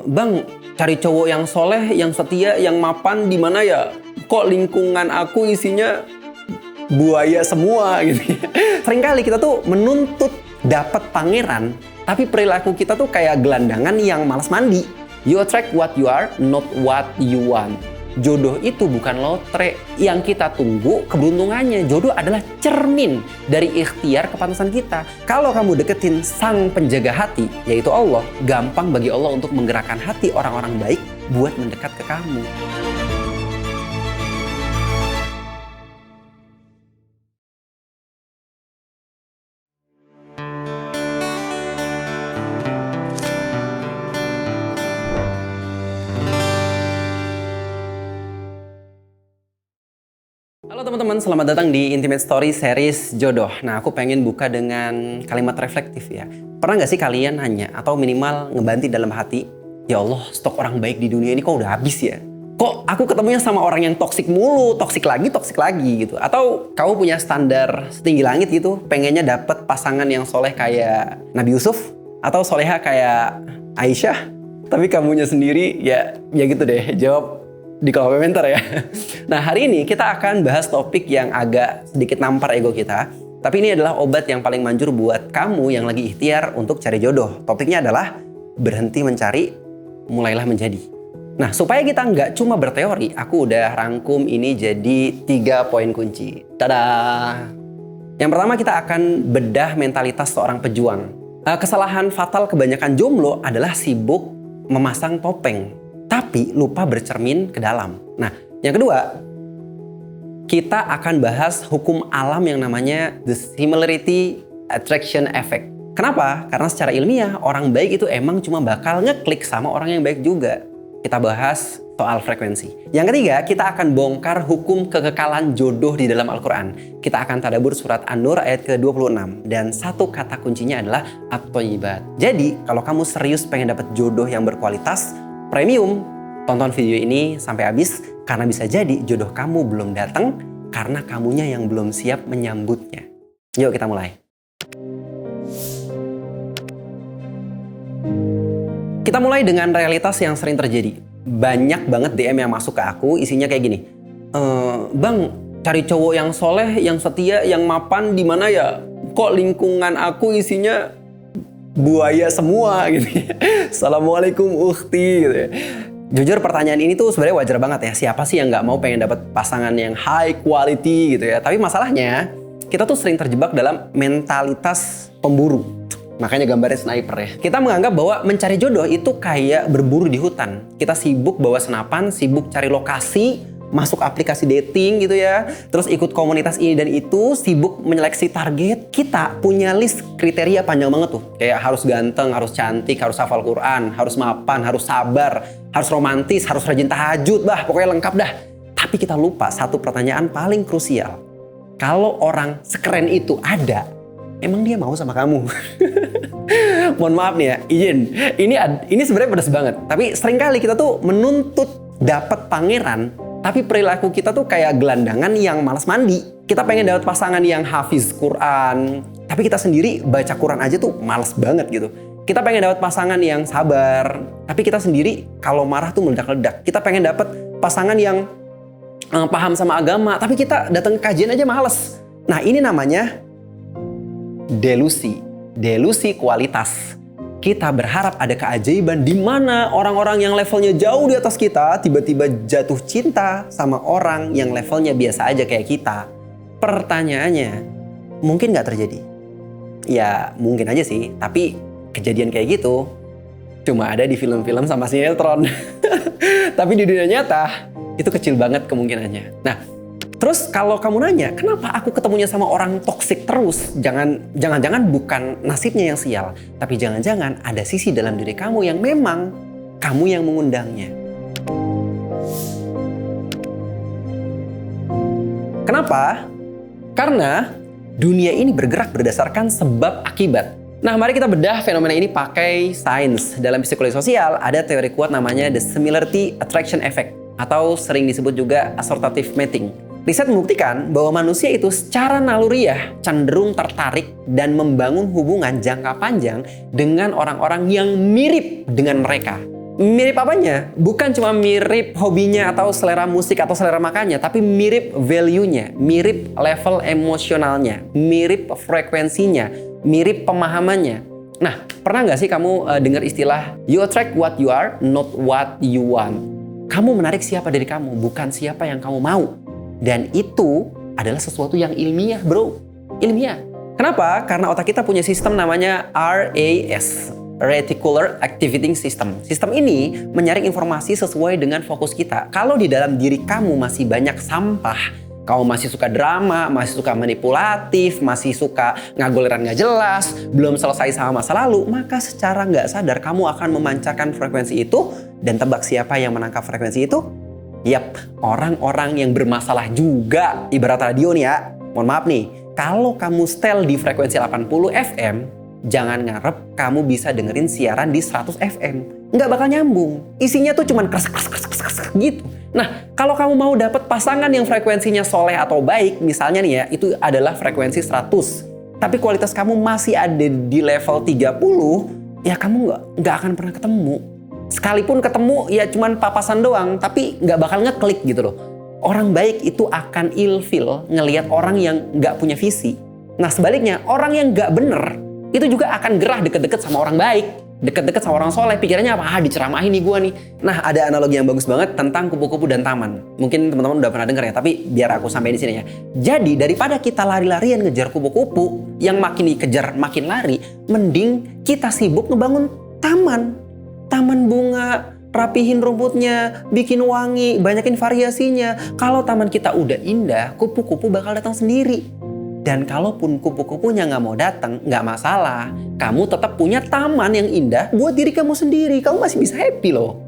Bang, cari cowok yang soleh, yang setia, yang mapan di mana ya? Kok lingkungan aku isinya buaya semua gitu ya. Seringkali kita tuh menuntut dapat pangeran, tapi perilaku kita tuh kayak gelandangan yang malas mandi. You attract what you are, not what you want. Jodoh itu bukan lotre yang kita tunggu keberuntungannya. Jodoh adalah cermin dari ikhtiar kepantasan kita. Kalau kamu deketin sang penjaga hati, yaitu Allah, gampang bagi Allah untuk menggerakkan hati orang-orang baik buat mendekat ke kamu. Halo teman-teman, selamat datang di Intimate Story series Jodoh. Nah, aku pengen buka dengan kalimat reflektif ya. Pernah nggak sih kalian nanya atau minimal ngebanti dalam hati, ya Allah, stok orang baik di dunia ini kok udah habis ya? Kok aku ketemunya sama orang yang toksik mulu, toksik lagi gitu? Atau kamu punya standar setinggi langit gitu, pengennya dapet pasangan yang soleh kayak Nabi Yusuf? Atau soleha kayak Aisyah? Tapi kamunya sendiri ya gitu deh, jawab di kolom komentar ya. Nah, hari ini kita akan bahas topik yang agak sedikit nampar ego kita. Tapi ini adalah obat yang paling manjur buat kamu yang lagi ikhtiar untuk cari jodoh. Topiknya adalah berhenti mencari, mulailah menjadi. Nah, supaya kita nggak cuma berteori, aku udah rangkum ini jadi 3 poin kunci. Tada! Yang pertama, kita akan bedah mentalitas seorang pejuang. Kesalahan fatal kebanyakan jomblo adalah sibuk memasang topeng, tapi lupa bercermin ke dalam. Nah, yang kedua, kita akan bahas hukum alam yang namanya the similarity attraction effect. Kenapa? Karena secara ilmiah, orang baik itu emang cuma bakal ngeklik sama orang yang baik juga. Kita bahas soal frekuensi. Yang ketiga, kita akan bongkar hukum kekekalan jodoh di dalam Al-Quran. Kita akan tadabbur surat An-Nur ayat ke-26. Dan satu kata kuncinya adalah at-thayyibat. Jadi, kalau kamu serius pengen dapet jodoh yang berkualitas, premium, tonton video ini sampai habis karena bisa jadi jodoh kamu belum datang karena kamunya yang belum siap menyambutnya. Yuk kita mulai. Kita mulai dengan realitas yang sering terjadi. Banyak banget DM yang masuk ke aku isinya kayak gini. Bang, cari cowok yang soleh, yang setia, yang mapan di mana ya? Kok lingkungan aku isinya buaya semua gitu ya. Assalamualaikum ukhti gitu ya. Jujur pertanyaan ini tuh sebenarnya wajar banget ya. Siapa sih yang nggak mau pengen dapat pasangan yang high quality gitu ya. Tapi masalahnya kita tuh sering terjebak dalam mentalitas pemburu. Makanya gambarnya sniper ya. Kita menganggap bahwa mencari jodoh itu kayak berburu di hutan. Kita sibuk bawa senapan, sibuk cari lokasi, masuk aplikasi dating gitu ya. Terus ikut komunitas ini dan itu, sibuk menyeleksi target. Kita punya list kriteria panjang banget tuh. Kayak harus ganteng, harus cantik, harus hafal Quran, harus mapan, harus sabar, harus romantis, harus rajin tahajud, pokoknya lengkap dah. Tapi kita lupa satu pertanyaan paling krusial. Kalau orang sekeren itu ada, emang dia mau sama kamu? Mohon maaf nih ya, izin. Ini sebenarnya pedas banget. Tapi seringkali kita tuh menuntut dapat pangeran, tapi perilaku kita tuh kayak gelandangan yang malas mandi. Kita pengen dapat pasangan yang hafiz Quran, tapi kita sendiri baca Quran aja tuh malas banget gitu. Kita pengen dapat pasangan yang sabar, tapi kita sendiri kalau marah tuh meledak-ledak. Kita pengen dapat pasangan yang paham sama agama, tapi kita datang ke kajian aja males. Nah, ini namanya delusi kualitas. Kita berharap ada keajaiban di mana orang-orang yang levelnya jauh di atas kita tiba-tiba jatuh cinta sama orang yang levelnya biasa aja kayak kita. Pertanyaannya, mungkin nggak terjadi? Ya mungkin aja sih, tapi kejadian kayak gitu cuma ada di film-film sama sinetron. Tapi di dunia nyata itu kecil banget kemungkinannya. Nah, terus kalau kamu nanya, kenapa aku ketemunya sama orang toksik terus? Jangan-jangan bukan nasibnya yang sial, tapi jangan-jangan ada sisi dalam diri kamu yang memang kamu yang mengundangnya. Kenapa? Karena dunia ini bergerak berdasarkan sebab akibat. Nah, mari kita bedah fenomena ini pakai sains. Dalam psikologi sosial ada teori kuat namanya the similarity attraction effect atau sering disebut juga assortative mating. Riset membuktikan bahwa manusia itu secara naluriah cenderung tertarik dan membangun hubungan jangka panjang dengan orang-orang yang mirip dengan mereka. Mirip apanya? Bukan cuma mirip hobinya atau selera musik atau selera makannya, tapi mirip value-nya, mirip level emosionalnya, mirip frekuensinya, mirip pemahamannya. Nah, pernah nggak sih kamu dengar istilah you attract what you are, not what you want? Kamu menarik siapa dari kamu, bukan siapa yang kamu mau. Dan itu adalah sesuatu yang ilmiah, bro. Ilmiah. Kenapa? Karena otak kita punya sistem namanya RAS. Reticular Activating System. Sistem ini menyaring informasi sesuai dengan fokus kita. Kalau di dalam diri kamu masih banyak sampah, kamu masih suka drama, masih suka manipulatif, masih suka ngagoleran nggak jelas, belum selesai sama masa lalu, maka secara nggak sadar kamu akan memancarkan frekuensi itu. Dan tebak siapa yang menangkap frekuensi itu? Yap, orang-orang yang bermasalah juga. Ibarat radio nih ya, mohon maaf nih, kalau kamu setel di frekuensi 80 FM, jangan ngarep kamu bisa dengerin siaran di 100 FM. Nggak bakal nyambung. Isinya tuh cuman kres gitu. Nah, kalau kamu mau dapat pasangan yang frekuensinya soleh atau baik, misalnya nih ya, itu adalah frekuensi 100. Tapi kualitas kamu masih ada di level 30, ya kamu nggak akan pernah ketemu. Sekalipun ketemu, ya cuman papasan doang, tapi nggak bakal ngeklik gitu loh. Orang baik itu akan ilfil ngelihat orang yang nggak punya visi. Nah, sebaliknya, orang yang nggak bener, itu juga akan gerah deket-deket sama orang baik, deket-deket sama orang soleh. Pikirannya apa? Diceramahin nih gue nih. Nah, ada analogi yang bagus banget tentang kupu-kupu dan taman. Mungkin teman-teman udah pernah denger ya, tapi biar aku sampai di sini ya. Jadi daripada kita lari-larian ngejar kupu-kupu yang makin dikejar makin lari, mending kita sibuk ngebangun taman. Taman bunga, rapihin rumputnya, bikin wangi, banyakin variasinya. Kalau taman kita udah indah, kupu-kupu bakal datang sendiri. Dan kalaupun kupu-kupunya nggak mau datang, nggak masalah. Kamu tetap punya taman yang indah buat diri kamu sendiri. Kamu masih bisa happy loh.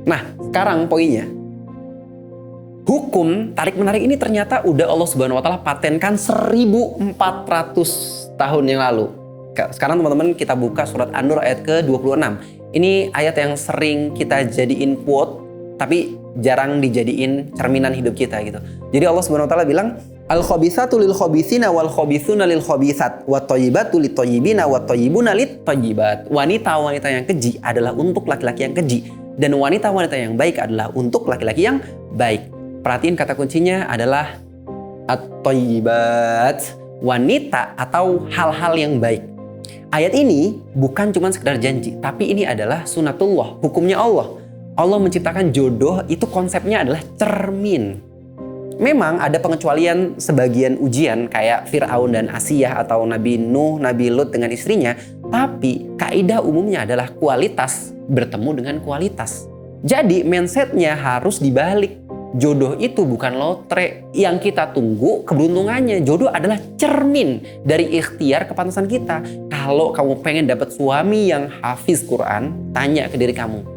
Nah, sekarang poinnya. Hukum tarik-menarik ini ternyata udah Allah Subhanahu wa Ta'ala patenkan 1400 tahun yang lalu. Sekarang teman-teman kita buka surat An-Nur ayat ke-26. Ini ayat yang sering kita jadiin quote, tapi jarang dijadiin cerminan hidup kita gitu. Jadi Allah Subhanahu wa Ta'ala bilang, al-khabithatu lil-khabithina wal-khabithuna lil-khabithat wat-thayyibatu lit-thayyibina wat-thayyibuna lit-thayyibat. Wanita-wanita yang keji adalah untuk laki-laki yang keji, dan wanita-wanita yang baik adalah untuk laki-laki yang baik. Perhatiin kata kuncinya adalah at-thayyibat, wanita atau hal-hal yang baik. Ayat ini bukan cuma sekedar janji, tapi ini adalah sunatullah, hukumnya Allah. Allah menciptakan jodoh itu konsepnya adalah cermin. Memang ada pengecualian sebagian ujian kayak Fir'aun dan Asiyah atau Nabi Nuh, Nabi Lut dengan istrinya. Tapi kaidah umumnya adalah kualitas bertemu dengan kualitas. Jadi mindsetnya harus dibalik. Jodoh itu bukan lotre yang kita tunggu keberuntungannya. Jodoh adalah cermin dari ikhtiar kepantasan kita. Kalau kamu pengen dapat suami yang hafiz Quran, tanya ke diri kamu,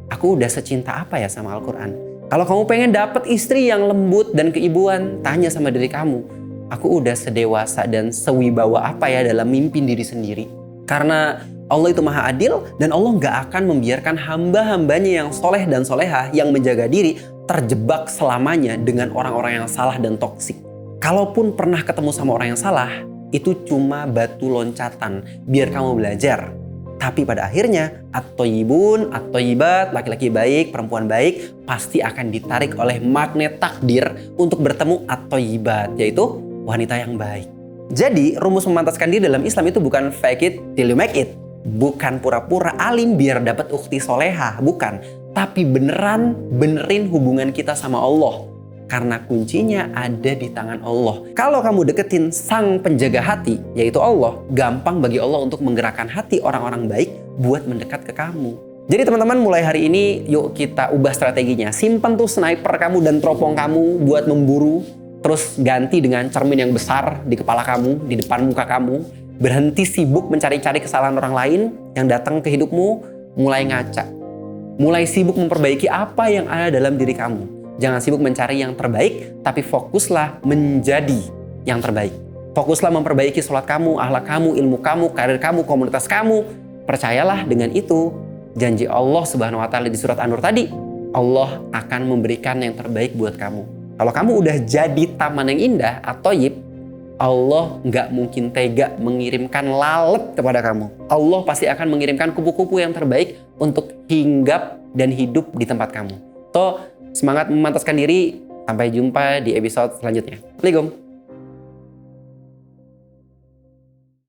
aku udah secinta apa ya sama Al-Quran? Kalau kamu pengen dapat istri yang lembut dan keibuan, tanya sama diri kamu, aku udah sedewasa dan sewibawa apa ya dalam mimpin diri sendiri? Karena Allah itu maha adil dan Allah gak akan membiarkan hamba-hambanya yang soleh dan solehah yang menjaga diri terjebak selamanya dengan orang-orang yang salah dan toksik. Kalaupun pernah ketemu sama orang yang salah, itu cuma batu loncatan biar kamu belajar. Tapi pada akhirnya at-thayyibun, at-thayyibat, laki-laki baik, perempuan baik pasti akan ditarik oleh magnet takdir untuk bertemu at-thayyibat, yaitu wanita yang baik. Jadi rumus memantaskan diri dalam Islam itu bukan fake it till you make it. Bukan pura-pura alim biar dapat ukhti solehah, bukan. Tapi benerin hubungan kita sama Allah. Karena kuncinya ada di tangan Allah. Kalau kamu deketin sang penjaga hati, yaitu Allah, gampang bagi Allah untuk menggerakkan hati orang-orang baik buat mendekat ke kamu. Jadi teman-teman, mulai hari ini yuk kita ubah strateginya. Simpen tuh sniper kamu dan teropong kamu buat memburu. Terus ganti dengan cermin yang besar di kepala kamu, di depan muka kamu. Berhenti sibuk mencari-cari kesalahan orang lain yang datang ke hidupmu. Mulai ngaca. Mulai sibuk memperbaiki apa yang ada dalam diri kamu. Jangan sibuk mencari yang terbaik, tapi fokuslah menjadi yang terbaik. Fokuslah memperbaiki sholat kamu, akhlak kamu, ilmu kamu, karir kamu, komunitas kamu. Percayalah dengan itu, janji Allah Subhanahu wa Ta'ala di surat An-Nur tadi, Allah akan memberikan yang terbaik buat kamu. Kalau kamu udah jadi taman yang indah, at-thayyib, Allah nggak mungkin tega mengirimkan lalat kepada kamu. Allah pasti akan mengirimkan kupu-kupu yang terbaik untuk hinggap dan hidup di tempat kamu. So, semangat memantaskan diri. Sampai jumpa di episode selanjutnya. Assalamualaikum.